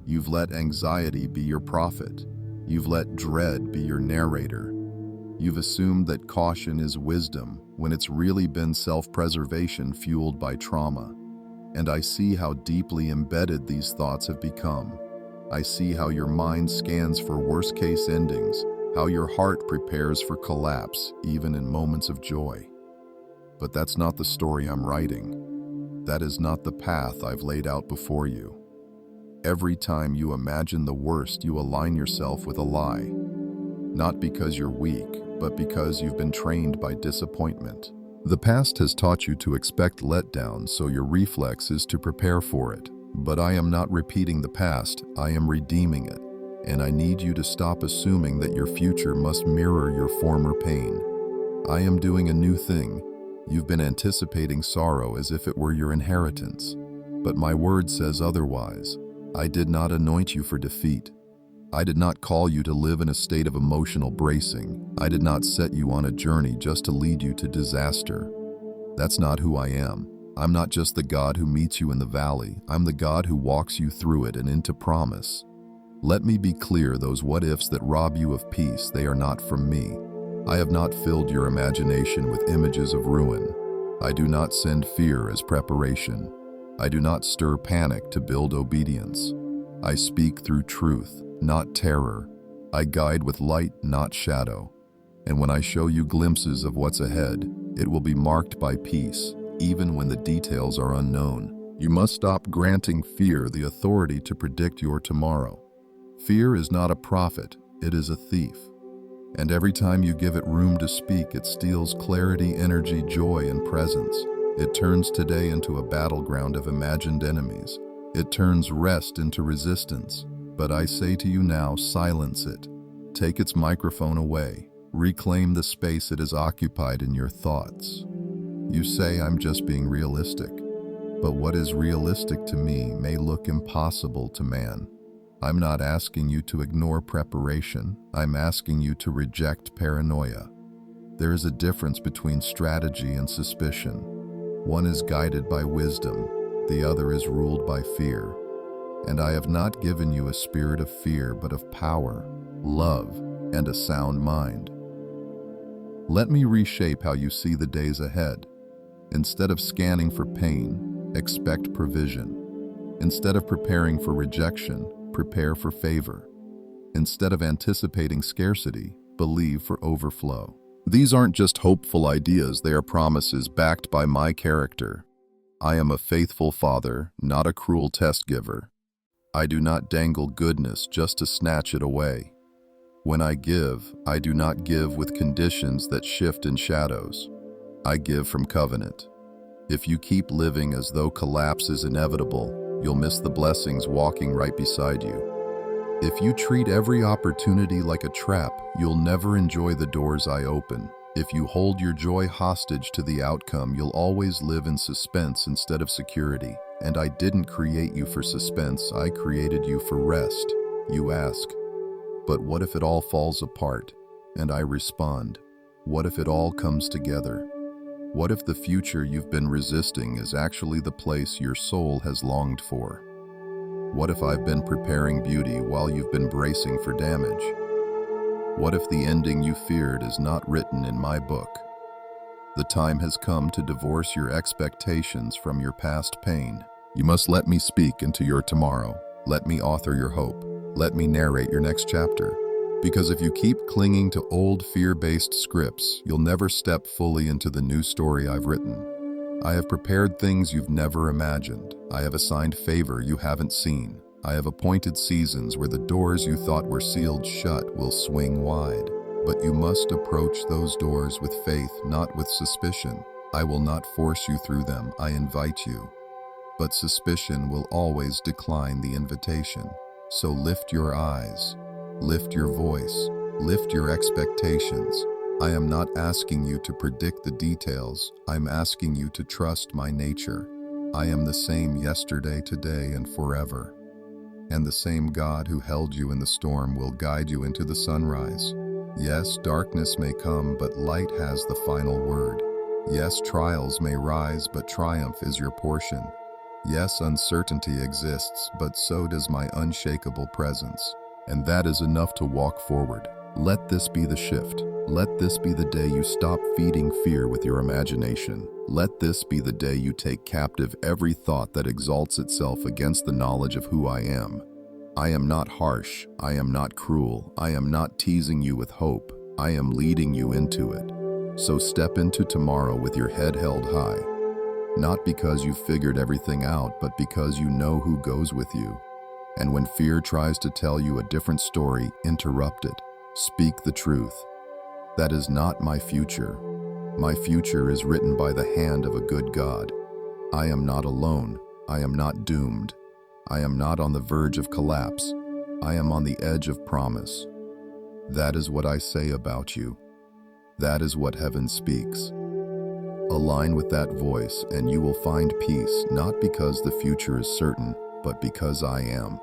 S1: You've let anxiety be your prophet. You've let dread be your narrator. You've assumed that caution is wisdom when it's really been self-preservation fueled by trauma. And I see how deeply embedded these thoughts have become. I see how your mind scans for worst-case endings, how your heart prepares for collapse, even in moments of joy. But that's not the story I'm writing. That is not the path I've laid out before you. Every time you imagine the worst, you align yourself with a lie. Not because you're weak, but because you've been trained by disappointment. The past has taught you to expect letdown, so your reflex is to prepare for it. But I am not repeating the past, I am redeeming it. And I need you to stop assuming that your future must mirror your former pain. I am doing a new thing. You've been anticipating sorrow as if it were your inheritance. But my word says otherwise. I did not anoint you for defeat. I did not call you to live in a state of emotional bracing. I did not set you on a journey just to lead you to disaster. That's not who I am. I'm not just the God who meets you in the valley. I'm the God who walks you through it and into promise. Let me be clear, those what-ifs that rob you of peace, they are not from me. I have not filled your imagination with images of ruin. I do not send fear as preparation. I do not stir panic to build obedience. I speak through truth, not terror. I guide with light, not shadow. And when I show you glimpses of what's ahead, it will be marked by peace, even when the details are unknown. You must stop granting fear the authority to predict your tomorrow. Fear is not a prophet, it is a thief. And every time you give it room to speak, it steals clarity, energy, joy, and presence. It turns today into a battleground of imagined enemies. It turns rest into resistance. But I say to you now, silence it. Take its microphone away. Reclaim the space it has occupied in your thoughts. You say I'm just being realistic. But what is realistic to me may look impossible to man. I'm not asking you to ignore preparation. I'm asking you to reject paranoia. There is a difference between strategy and suspicion. One is guided by wisdom, the other is ruled by fear. And I have not given you a spirit of fear, but of power, love, and a sound mind. Let me reshape how you see the days ahead. Instead of scanning for pain, expect provision. Instead of preparing for rejection, prepare for favor. Instead of anticipating scarcity, believe for overflow. These aren't just hopeful ideas, they are promises backed by my character. I am a faithful father, not a cruel test giver. I do not dangle goodness just to snatch it away. When I give, I do not give with conditions that shift in shadows. I give from covenant. If you keep living as though collapse is inevitable, you'll miss the blessings walking right beside you. If you treat every opportunity like a trap, you'll never enjoy the doors I open. If you hold your joy hostage to the outcome, you'll always live in suspense instead of security. And I didn't create you for suspense, I created you for rest. You ask, but what if it all falls apart? And I respond, what if it all comes together? What if the future you've been resisting is actually the place your soul has longed for? What if I've been preparing beauty while you've been bracing for damage? What if the ending you feared is not written in my book? The time has come to divorce your expectations from your past pain. You must let me speak into your tomorrow. Let me author your hope. Let me narrate your next chapter. Because if you keep clinging to old fear-based scripts, you'll never step fully into the new story I've written. I have prepared things you've never imagined. I have assigned favor you haven't seen. I have appointed seasons where the doors you thought were sealed shut will swing wide. But you must approach those doors with faith, not with suspicion. I will not force you through them, I invite you. But suspicion will always decline the invitation. So lift your eyes, lift your voice, lift your expectations. I am not asking you to predict the details, I'm asking you to trust my nature. I am the same yesterday, today, and forever. And the same God who held you in the storm will guide you into the sunrise. Yes, darkness may come, but light has the final word. Yes, trials may rise, but triumph is your portion. Yes, uncertainty exists, but so does my unshakable presence. And that is enough to walk forward. Let this be the shift. Let this be the day you stop feeding fear with your imagination. Let this be the day you take captive every thought that exalts itself against the knowledge of who I am. I am not harsh, I am not cruel, I am not teasing you with hope, I am leading you into it. So step into tomorrow with your head held high. Not because you figured everything out, but because you know who goes with you. And when fear tries to tell you a different story, interrupt it. Speak the truth. That is not my future. My future is written by the hand of a good God. I am not alone. I am not doomed. I am not on the verge of collapse. I am on the edge of promise. That is what I say about you. That is what heaven speaks. Align with that voice and you will find peace, not because the future is certain, but because I am.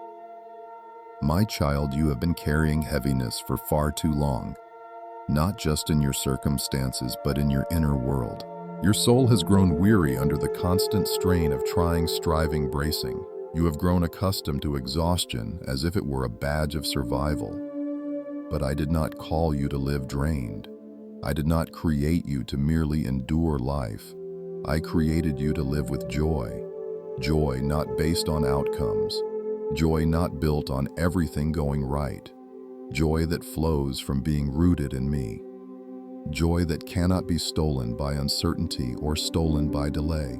S1: My child, you have been carrying heaviness for far too long, not just in your circumstances, but in your inner world. Your soul has grown weary under the constant strain of trying, striving, bracing. You have grown accustomed to exhaustion as if it were a badge of survival. But I did not call you to live drained. I did not create you to merely endure life. I created you to live with joy. Joy not based on outcomes. Joy not built on everything going right. Joy that flows from being rooted in me. Joy that cannot be stolen by uncertainty or stolen by delay.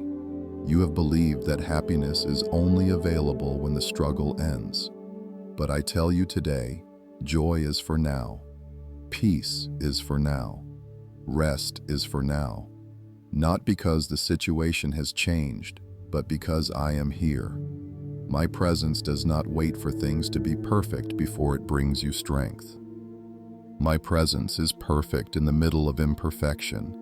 S1: You have believed that happiness is only available when the struggle ends. But I tell you today, joy is for now. Peace is for now. Rest is for now. Not because the situation has changed, but because I am here. My presence does not wait for things to be perfect before it brings you strength. My presence is perfect in the middle of imperfection.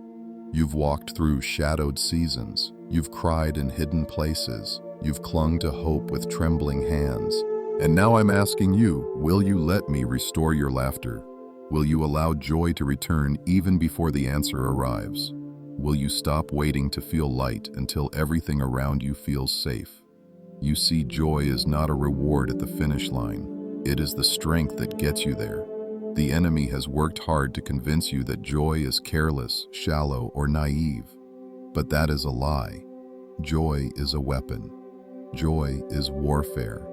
S1: You've walked through shadowed seasons. You've cried in hidden places. You've clung to hope with trembling hands. And now I'm asking you, will you let me restore your laughter? Will you allow joy to return even before the answer arrives? Will you stop waiting to feel light until everything around you feels safe? You see, joy is not a reward at the finish line. It is the strength that gets you there. The enemy has worked hard to convince you that joy is careless, shallow, or naive. But that is a lie. Joy is a weapon. Joy is warfare.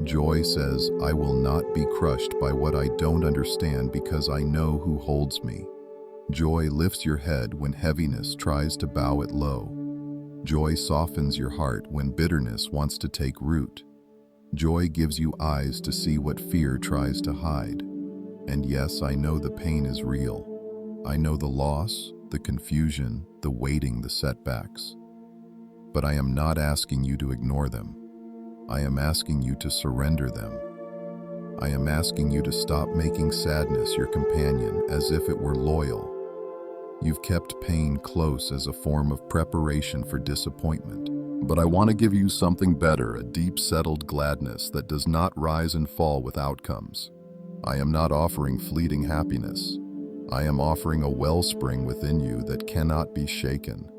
S1: Joy says, I will not be crushed by what I don't understand because I know who holds me. Joy lifts your head when heaviness tries to bow it low. Joy softens your heart when bitterness wants to take root. Joy gives you eyes to see what fear tries to hide. And yes, I know the pain is real. I know the loss, the confusion, the waiting, the setbacks. But I am not asking you to ignore them. I am asking you to surrender them. I am asking you to stop making sadness your companion as if it were loyal. You've kept pain close as a form of preparation for disappointment. But I want to give you something better, a deep settled gladness that does not rise and fall with outcomes. I am not offering fleeting happiness. I am offering a wellspring within you that cannot be shaken.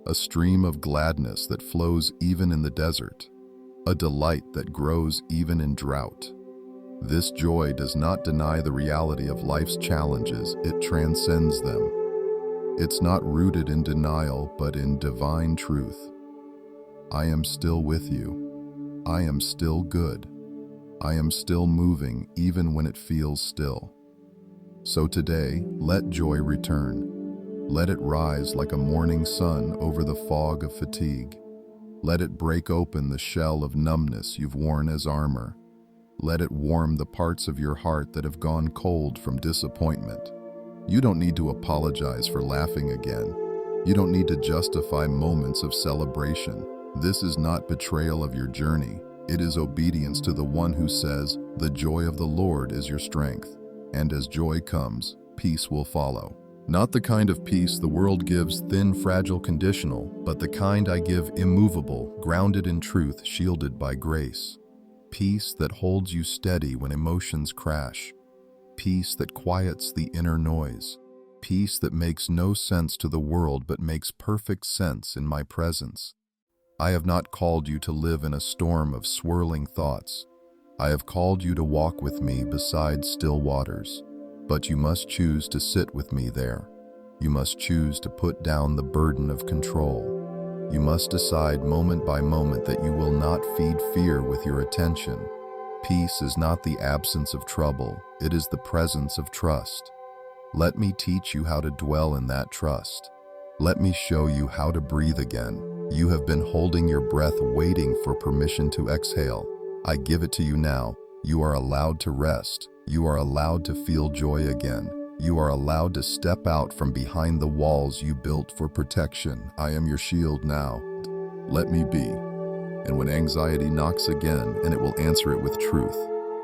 S1: A stream of gladness that flows even in the desert. A delight that grows even in drought. This joy does not deny the reality of life's challenges, it transcends them. It's not rooted in denial, but in divine truth. I am still with you. I am still good. I am still moving even when it feels still. So today, let joy return. Let it rise like a morning sun over the fog of fatigue. Let it break open the shell of numbness you've worn as armor. Let it warm the parts of your heart that have gone cold from disappointment. You don't need to apologize for laughing again. You don't need to justify moments of celebration. This is not betrayal of your journey. It is obedience to the one who says, "The joy of the Lord is your strength." And as joy comes, peace will follow. Not the kind of peace the world gives, thin, fragile, conditional, but the kind I give, immovable, grounded in truth, shielded by grace. Peace that holds you steady when emotions crash. Peace that quiets the inner noise. Peace that makes no sense to the world but makes perfect sense in my presence. I have not called you to live in a storm of swirling thoughts. I have called you to walk with me beside still waters. But you must choose to sit with me there. You must choose to put down the burden of control. You must decide moment by moment that you will not feed fear with your attention. Peace is not the absence of trouble, it is the presence of trust. Let me teach you how to dwell in that trust. Let me show you how to breathe again. You have been holding your breath, waiting for permission to exhale. I give it to you now. You are allowed to rest. You are allowed to feel joy again. You are allowed to step out from behind the walls you built for protection. I am your shield now. Let me be. And when anxiety knocks again, and it will answer it with truth,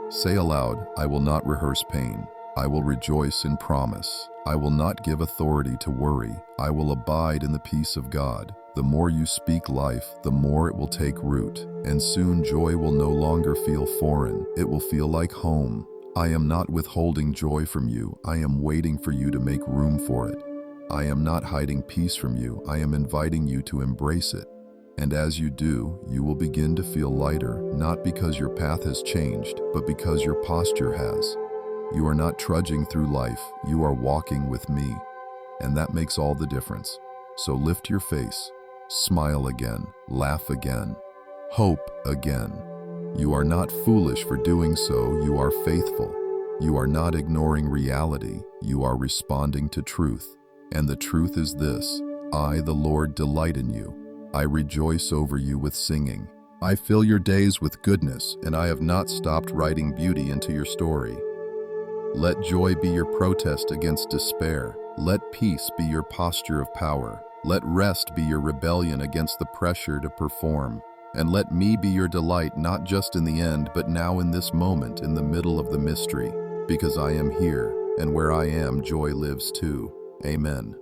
S1: say aloud, I will not rehearse pain. I will rejoice in promise. I will not give authority to worry. I will abide in the peace of God. The more you speak life, the more it will take root. And soon joy will no longer feel foreign. It will feel like home. I am not withholding joy from you. I am waiting for you to make room for it. I am not hiding peace from you. I am inviting you to embrace it. And as you do, you will begin to feel lighter, not because your path has changed, but because your posture has. You are not trudging through life. You are walking with me. And that makes all the difference. So lift your face, smile again, laugh again, hope again. You are not foolish for doing so, you are faithful. You are not ignoring reality, you are responding to truth. And the truth is this: I, the Lord, delight in you. I rejoice over you with singing. I fill your days with goodness, and I have not stopped writing beauty into your story. Let joy be your protest against despair. Let peace be your posture of power. Let rest be your rebellion against the pressure to perform. And let me be your delight, not just in the end, but now in this moment, in the middle of the mystery. Because I am here, and where I am, joy lives too. Amen.